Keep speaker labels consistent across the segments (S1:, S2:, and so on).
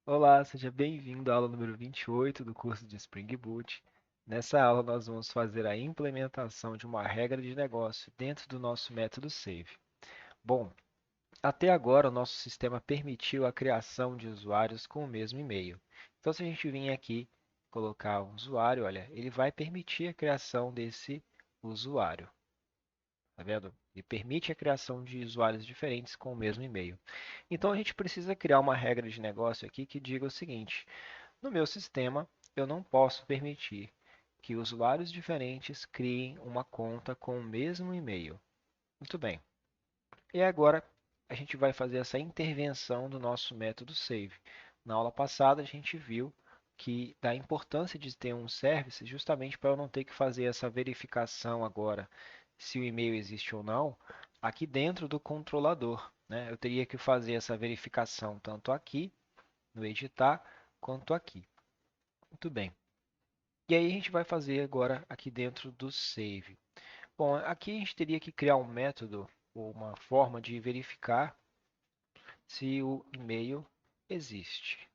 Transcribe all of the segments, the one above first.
S1: Olá, seja bem-vindo à aula número 28 do curso de Spring Boot. Nessa aula, nós vamos fazer a implementação de uma regra de negócio dentro do nosso método Save. Bom, até agora o nosso sistema permitiu a criação de usuários com o mesmo e-mail. Então, se a gente vir aqui colocar um usuário, olha, ele vai permitir a criação desse usuário. Tá vendo? Ele permite a criação de usuários diferentes com o mesmo e-mail. Então, a gente precisa criar uma regra de negócio aqui que diga o seguinte: no meu sistema, eu não posso permitir que usuários diferentes criem uma conta com o mesmo e-mail. Muito bem. E agora a gente vai fazer essa intervenção do nosso método save. Na aula passada a gente viu que da importância de ter um service justamente para eu não ter que fazer essa verificação agora se o e-mail existe ou não aqui dentro do controlador, né? Eu teria que fazer essa verificação tanto aqui no editar quanto aqui. Muito bem. E aí a gente vai fazer agora aqui dentro do save. Bom, aqui a gente teria que criar um método ou uma forma de verificar se o e-mail existe.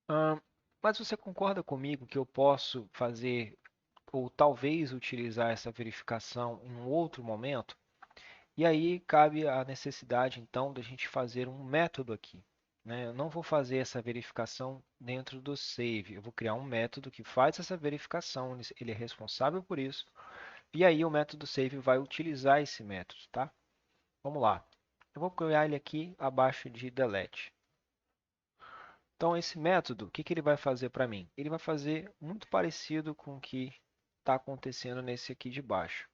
S1: Ahn, mas você concorda comigo que eu posso fazer ou talvez utilizar essa verificação em um outro momento? E aí cabe a necessidade então da gente fazer um método aqui, né? Eu não vou fazer essa verificação dentro do save, eu vou criar um método que faz essa verificação, ele é responsável por isso, e aí o método save vai utilizar esse método, tá? Vamos lá. Eu vou criar ele aqui abaixo de delete. Então esse método, o que que ele vai fazer para mim? Ele vai fazer muito parecido com o que está acontecendo nesse aqui de baixo.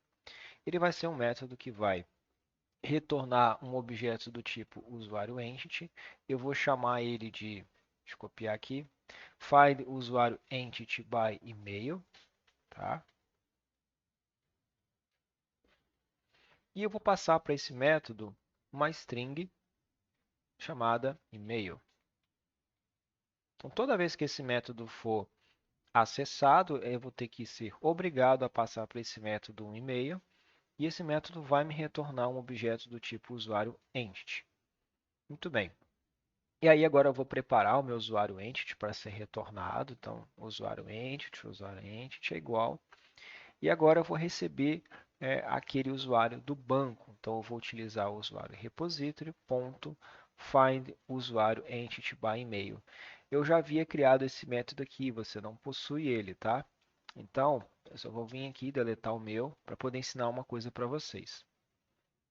S1: Ele vai ser um método que vai retornar um objeto do tipo usuário entity. Eu vou chamar ele de, deixa eu copiar aqui, find usuário entity by email, tá? E eu vou passar para esse método uma string chamada email. Então, toda vez que esse método for acessado, eu vou ter que ser obrigado a passar para esse método um e-mail, e esse método vai me retornar um objeto do tipo usuário entity. Muito bem. E aí agora eu vou preparar o meu usuário entity para ser retornado. Então, usuário entity é igual. E agora eu vou receber aquele usuário do banco. Então, eu vou utilizar o usuário repository ponto find usuário entity by email. Eu já havia criado esse método aqui, você não possui ele, tá? Então, eu só vou vir aqui deletar o meu para poder ensinar uma coisa para vocês,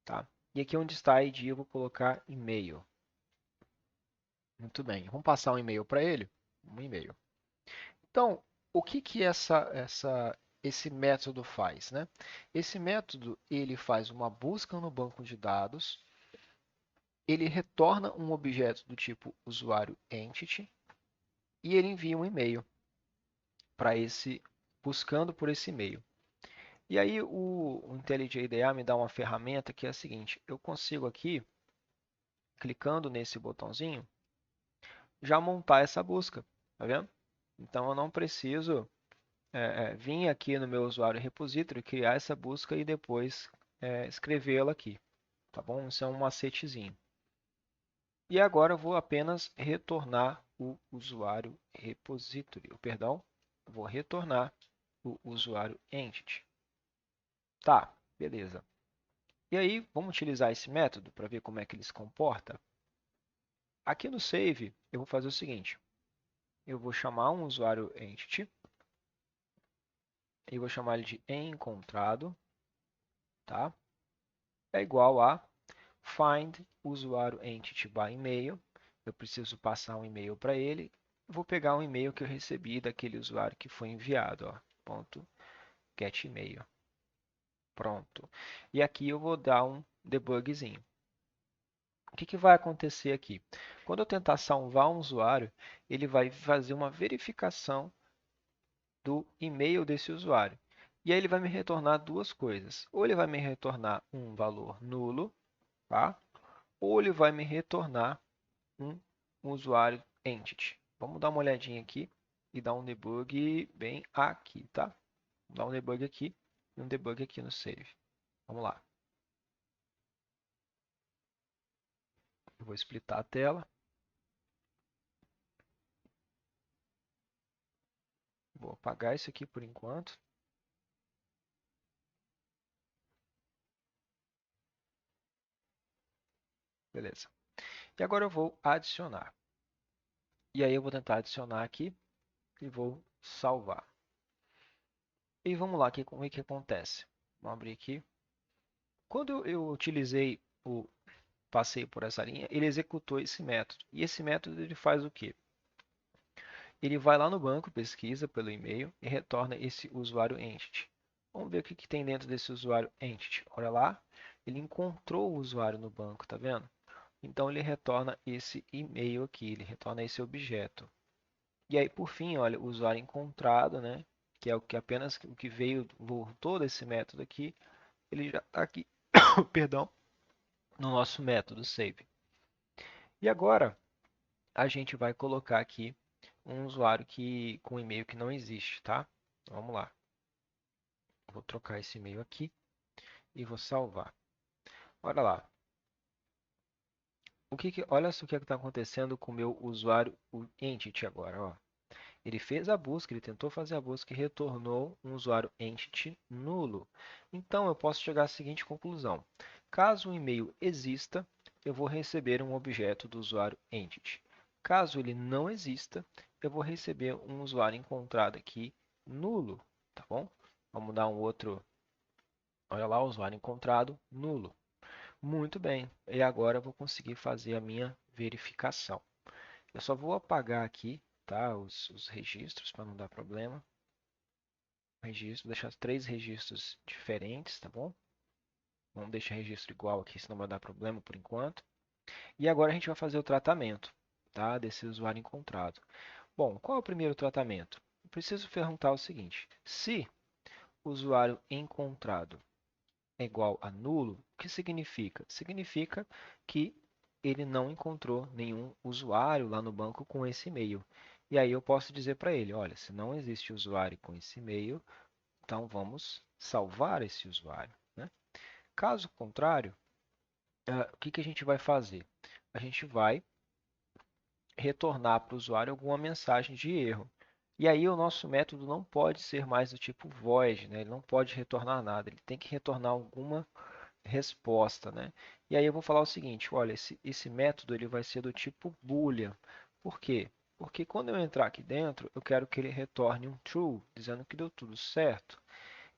S1: tá? E aqui onde está a ID, eu vou colocar e-mail. Muito bem, vamos passar um e-mail para ele? Um e-mail. Então, o que que esse método faz, né? Esse método ele faz uma busca no banco de dados, ele retorna um objeto do tipo usuário entity e ele envia um e-mail para esse buscando por esse e-mail. E aí o IntelliJ IDEA me dá uma ferramenta que é a seguinte: eu consigo aqui, clicando nesse botãozinho, já montar essa busca, tá vendo? Então eu não preciso vir aqui no meu usuário repository, criar essa busca e depois escrevê-la aqui, tá bom? Isso é um macetezinho. E agora eu vou apenas retornar o usuário repository, perdão, vou retornar o usuário entity. Tá, beleza. E aí, vamos utilizar esse método para ver como é que ele se comporta? Aqui no save, eu vou fazer o seguinte, eu vou chamar um usuário entity e vou chamar ele de encontrado, tá? É igual a find usuário entity by email. Eu preciso passar um e-mail para ele. Vou pegar um e-mail que eu recebi daquele usuário que foi enviado, ó, ponto get email. Pronto. E aqui eu vou dar um debugzinho. O que que vai acontecer aqui? Quando eu tentar salvar um usuário, ele vai fazer uma verificação do e-mail desse usuário. E aí ele vai me retornar duas coisas. Ou ele vai me retornar um valor nulo, tá? Ou ele vai me retornar um usuário entity. Vamos dar uma olhadinha aqui e dar um debug bem aqui, tá? Vamos dar um debug aqui e um debug aqui no save. Vamos lá. Eu vou splitar a tela. Vou apagar isso aqui por enquanto. Beleza. E agora eu vou adicionar. E aí eu vou tentar adicionar aqui e vou salvar. E vamos lá, como é que acontece? Vamos abrir aqui. Quando eu utilizei passei por essa linha, ele executou esse método. E esse método ele faz o quê? Ele vai lá no banco, pesquisa pelo e-mail e retorna esse usuário entity. Vamos ver o que tem dentro desse usuário entity. Olha lá, ele encontrou o usuário no banco, tá vendo? Então ele retorna esse e-mail aqui, ele retorna esse objeto. E aí, por fim, olha, o usuário encontrado, né? Que é o que apenas o que veio, voltou desse método aqui, ele já está aqui, perdão, no nosso método save. E agora a gente vai colocar aqui um usuário com e-mail que não existe, tá? Vamos lá. Vou trocar esse e-mail aqui e vou salvar. Olha lá. Olha só o que está acontecendo com o meu usuário o entity agora, ó. Ele fez a busca, ele tentou fazer a busca e retornou um usuário entity nulo. Então, eu posso chegar à seguinte conclusão. Caso o e-mail exista, eu vou receber um objeto do usuário entity. Caso ele não exista, eu vou receber um usuário encontrado aqui nulo, tá bom? Vamos dar um outro, olha lá, usuário encontrado nulo. Muito bem, e agora eu vou conseguir fazer a minha verificação. Eu só vou apagar aqui, tá, os registros para não dar problema. Registro, deixar 3 registros diferentes, tá bom? Vamos deixar registro igual aqui, senão vai dar problema por enquanto. E agora a gente vai fazer o tratamento, tá, desse usuário encontrado. Bom, qual é o primeiro tratamento? Eu preciso perguntar o seguinte: se o usuário encontrado é igual a nulo, o que significa? Significa que ele não encontrou nenhum usuário lá no banco com esse e-mail. E aí eu posso dizer para ele, olha, se não existe usuário com esse e-mail, então vamos salvar esse usuário, né? Caso contrário, o que a gente vai fazer? A gente vai retornar para o usuário alguma mensagem de erro. E aí o nosso método não pode ser mais do tipo void, né? Ele não pode retornar nada, ele tem que retornar alguma resposta, né? E aí eu vou falar o seguinte, olha, esse método ele vai ser do tipo boolean. Por quê? Porque quando eu entrar aqui dentro, eu quero que ele retorne um true, dizendo que deu tudo certo.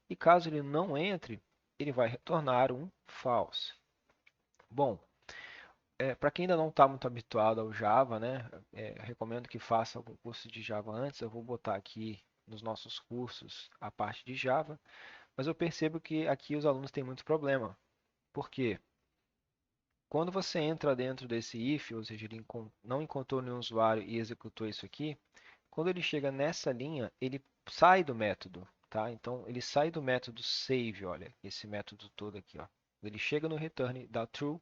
S1: E caso ele não entre, ele vai retornar um false. Bom, para quem ainda não está muito habituado ao Java, né, recomendo que faça algum curso de Java antes. Eu vou botar aqui nos nossos cursos a parte de Java, mas eu percebo que aqui os alunos têm muito problema. Por quê? Quando você entra dentro desse if, ou seja, ele não encontrou nenhum usuário e executou isso aqui, quando ele chega nessa linha, ele sai do método, tá? Então, ele sai do método save, olha, esse método todo aqui, ó. Ele chega no return da true,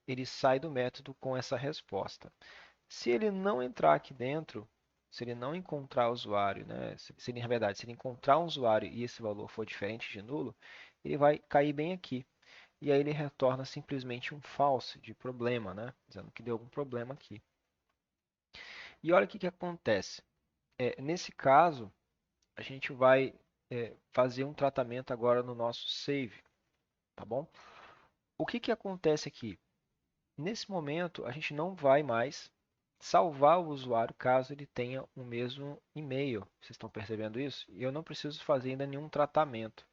S1: ele sai do método com essa resposta. Se ele não entrar aqui dentro, se ele não encontrar o usuário, né? Se ele, na verdade, se ele encontrar um usuário e esse valor for diferente de nulo, ele vai cair bem aqui. E aí ele retorna simplesmente um false de problema, né? Dizendo que deu algum problema aqui. E olha o que acontece. Nesse caso, a gente vai fazer um tratamento agora no nosso save, tá bom? O que acontece aqui? Nesse momento, a gente não vai mais salvar o usuário caso ele tenha o mesmo e-mail. Vocês estão percebendo isso? E eu não preciso fazer ainda nenhum tratamento.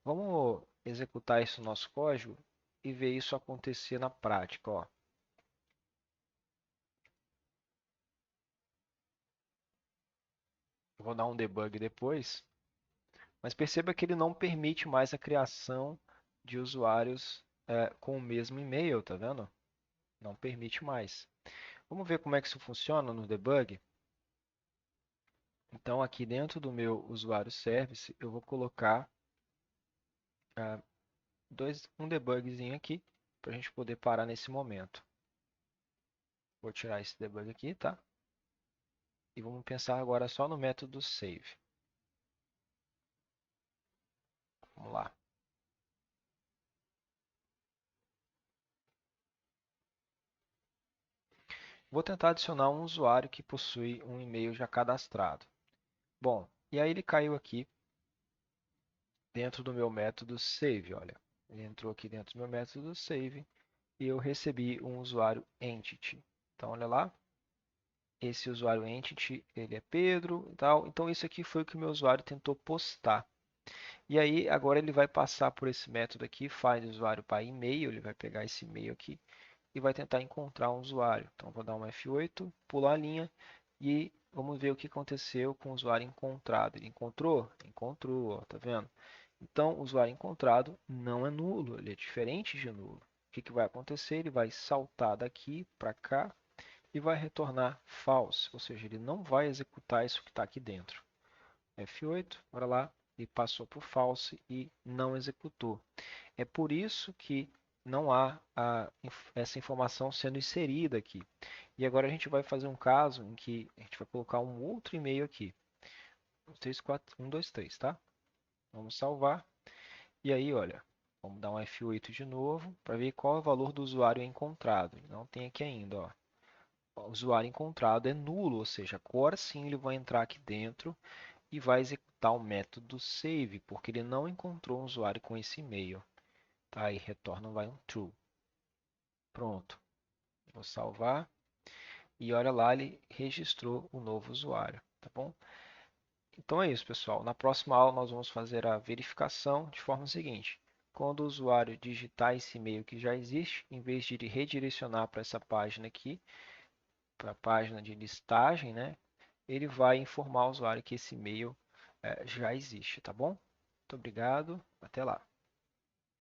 S1: Vamos executar isso no nosso código e ver isso acontecer na prática, ó. Eu vou dar um debug depois, mas perceba que ele não permite mais a criação de usuários com o mesmo e-mail, tá vendo? Não permite mais. Vamos ver como é que isso funciona no debug? Então, aqui dentro do meu usuário service, eu vou colocar ah, um debugzinho aqui para a gente poder parar nesse momento. Vou tirar esse debug aqui, tá? E vamos pensar agora só no método save. Vamos lá. Vou tentar adicionar um usuário que possui um e-mail já cadastrado. Bom, E aí ele caiu aqui dentro do meu método save, olha. Ele entrou aqui dentro do meu método save e eu recebi um usuário entity. Então, olha lá, esse usuário entity, ele é Pedro e tal. Então, isso aqui foi o que o meu usuário tentou postar. E aí, agora ele vai passar por esse método aqui, find usuário para e-mail, ele vai pegar esse e-mail aqui e vai tentar encontrar um usuário. Então, vou dar um F8, pular a linha e vamos ver o que aconteceu com o usuário encontrado. Ele encontrou? Encontrou, ó, tá vendo? Então, o usuário encontrado não é nulo, ele é diferente de nulo. O que vai acontecer? Ele vai saltar daqui para cá e vai retornar false, ou seja, ele não vai executar isso que está aqui dentro. F8, bora lá, e passou por false e não executou. É por isso que não há essa informação sendo inserida aqui. E agora a gente vai fazer um caso em que a gente vai colocar um outro e-mail aqui. 3, 4, 1, 2, 3, tá? Vamos salvar. E aí, olha, vamos dar um F8 de novo para ver qual é o valor do usuário encontrado. Não tem aqui ainda, ó. O usuário encontrado é nulo, ou seja, agora sim ele vai entrar aqui dentro e vai executar o método save, porque ele não encontrou um usuário com esse e-mail. Tá? E retorna vai um true. Pronto. Vou salvar. E olha lá, ele registrou o novo usuário. Tá bom? Então é isso, pessoal. Na próxima aula nós vamos fazer a verificação de forma seguinte. Quando o usuário digitar esse e-mail que já existe, em vez de ele redirecionar para essa página aqui, para a página de listagem, né, ele vai informar o usuário que esse e-mail já existe, tá bom? Muito obrigado, até lá.